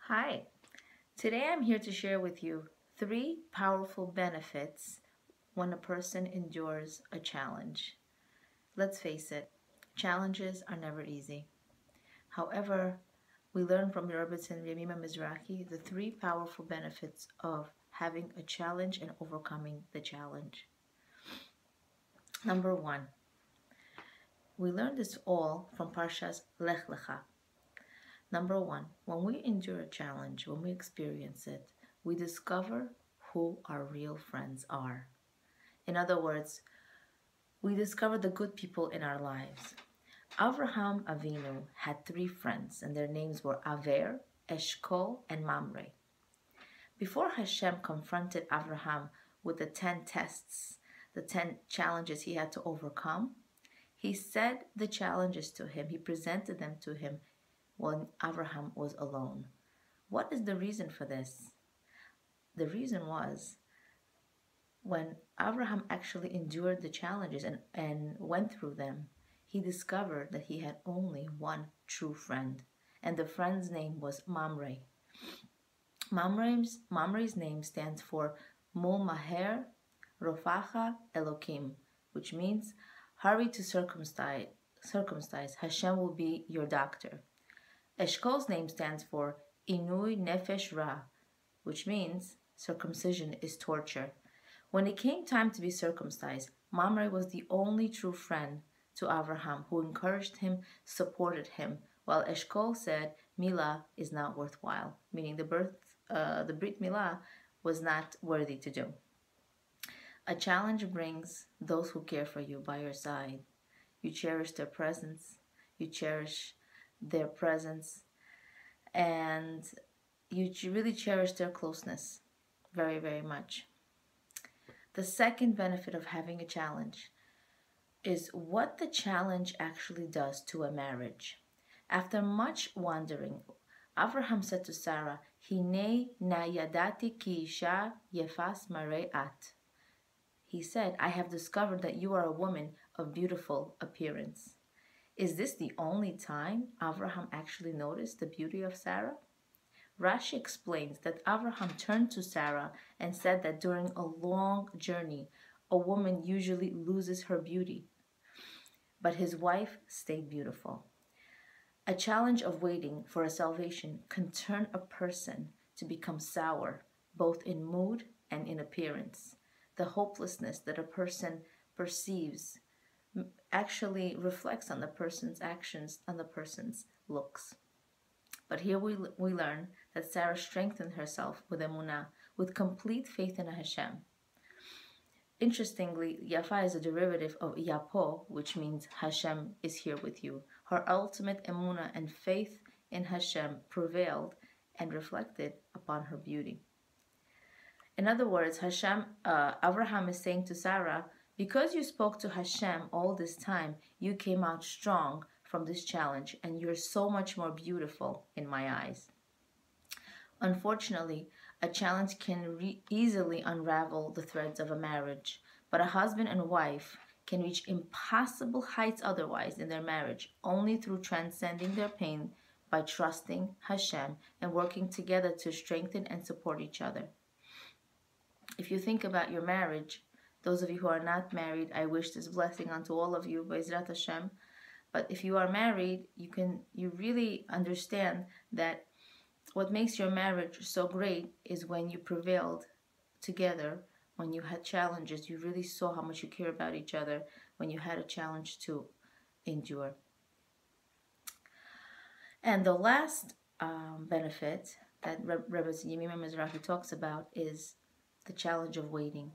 Hi, today I'm here to share with you three powerful benefits when a person endures a challenge. Let's face it, challenges are never easy. However, we learn from the Rebbetzin Yemima Mizrahi the three powerful benefits of having a challenge and overcoming the challenge. Number one, we learn this all from Parshas Lech Lecha. Number one, when we endure a challenge, when we experience it, we discover who our real friends are. In other words, we discover the good people in our lives. Avraham Avinu had three friends, and their names were Aver, Eshkol, and Mamre. Before Hashem confronted Avraham with the 10 tests, the 10 challenges he had to overcome, he said the challenges to him, he presented them to him when Abraham was alone. What is the reason for this? The reason was when Abraham actually endured the challenges and went through them, he discovered that he had only one true friend, and the friend's name was Mamre. Mamre's name stands for Mul Maher Rofacha Elokim, which means hurry to circumcise. Hashem will be your doctor. Eshkol's name stands for Inui Nefesh Ra, which means circumcision is torture. When it came time to be circumcised, Mamre was the only true friend to Avraham who encouraged him, supported him, while Eshkol said Milah is not worthwhile, meaning the Brit Milah was not worthy to do. A challenge brings those who care for you by your side. You cherish their presence, and you really cherish their closeness very, very much. The second benefit of having a challenge is what the challenge actually does to a marriage. After much wondering, Avraham said to Sarah, Hine na yadati ki isha yefas mare'at. He said, I have discovered that you are a woman of beautiful appearance. Is this the only time Avraham actually noticed the beauty of Sarah? Rashi explains that Avraham turned to Sarah and said that during a long journey, a woman usually loses her beauty, but his wife stayed beautiful. A challenge of waiting for a salvation can turn a person to become sour, both in mood and in appearance. The hopelessness that a person perceives actually reflects on the person's actions, on the person's looks. But here we learn that Sarah strengthened herself with emunah, with complete faith in Hashem. Interestingly, Yafa is a derivative of Yapo, which means Hashem is here with you. Her ultimate emunah and faith in Hashem prevailed and reflected upon her beauty. In other words, Avraham is saying to Sarah, because you spoke to Hashem all this time, you came out strong from this challenge, and you're so much more beautiful in my eyes. Unfortunately, a challenge can easily unravel the threads of a marriage, but a husband and wife can reach impossible heights otherwise in their marriage only through transcending their pain by trusting Hashem and working together to strengthen and support each other. If you think about your marriage, those of you who are not married, I wish this blessing unto all of you, Be'ezrat Hashem. But if you are married, you really understand that what makes your marriage so great is when you prevailed together, when you had challenges, you really saw how much you care about each other, when you had a challenge to endure. And the last benefit that Rebbe Yemima Mizrahi talks about is the challenge of waiting,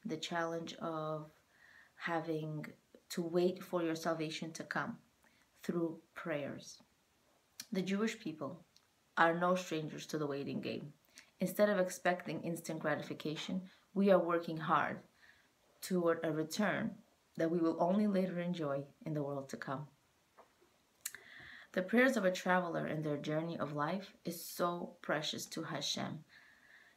the challenge of having to wait for your salvation to come through prayers. The Jewish people are no strangers to the waiting game. Instead of expecting instant gratification, we are working hard toward a return that we will only later enjoy in the world to come. The prayers of a traveler in their journey of life is so precious to Hashem.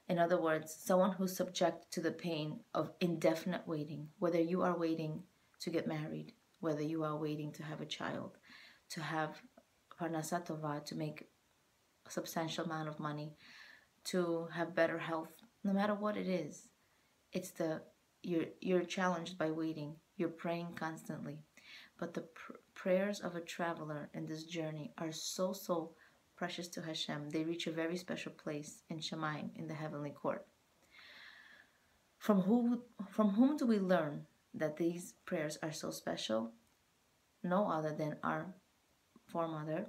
In other words, someone who's subject to the pain of indefinite waiting, whether you are waiting to get married, whether you are waiting to have a child, to have parnasat tova, to make a substantial amount of money, to have better health, no matter what it is. It's the you're challenged by waiting. You're praying constantly. But the prayers of a traveler in this journey are so precious to Hashem. They reach a very special place in Shemaim, in the heavenly court. From whom do we learn that these prayers are so special? No other than our foremother,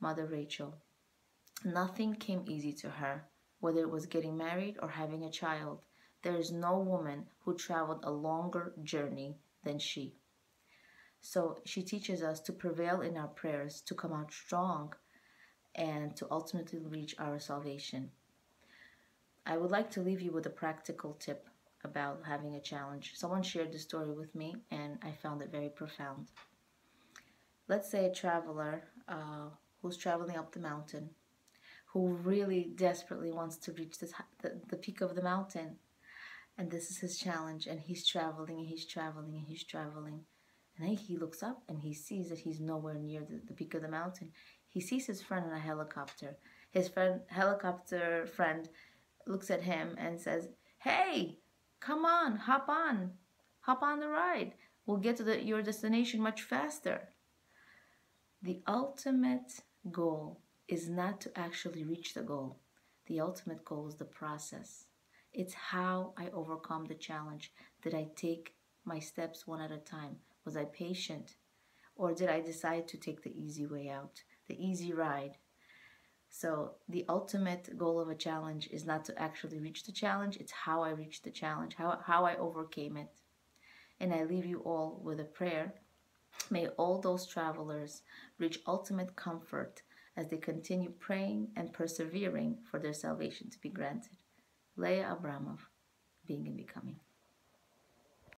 Mother Rachel. Nothing came easy to her, whether it was getting married or having a child. There is no woman who traveled a longer journey than she. So she teaches us to prevail in our prayers, to come out strong, and to ultimately reach our salvation. I would like to leave you with a practical tip about having a challenge. Someone shared the story with me, and I found it very profound. Let's say a traveler who's traveling up the mountain, who really desperately wants to reach the peak of the mountain. And this is his challenge, and he's traveling, and he's traveling, and he's traveling. And then he looks up, and he sees that he's nowhere near the peak of the mountain. He sees his friend in a helicopter. His helicopter friend looks at him and says, "Hey, come on, hop on the ride. We'll get to your destination much faster." The ultimate goal is not to actually reach the goal. The ultimate goal is the process. It's how I overcome the challenge. Did I take my steps one at a time? Was I patient? Or did I decide to take the easy way out, the easy ride? So the ultimate goal of a challenge is not to actually reach the challenge. It's how I reached the challenge, how I overcame it. And I leave you all with a prayer. May all those travelers reach ultimate comfort as they continue praying and persevering for their salvation to be granted. Leah Abramov, Being and Becoming.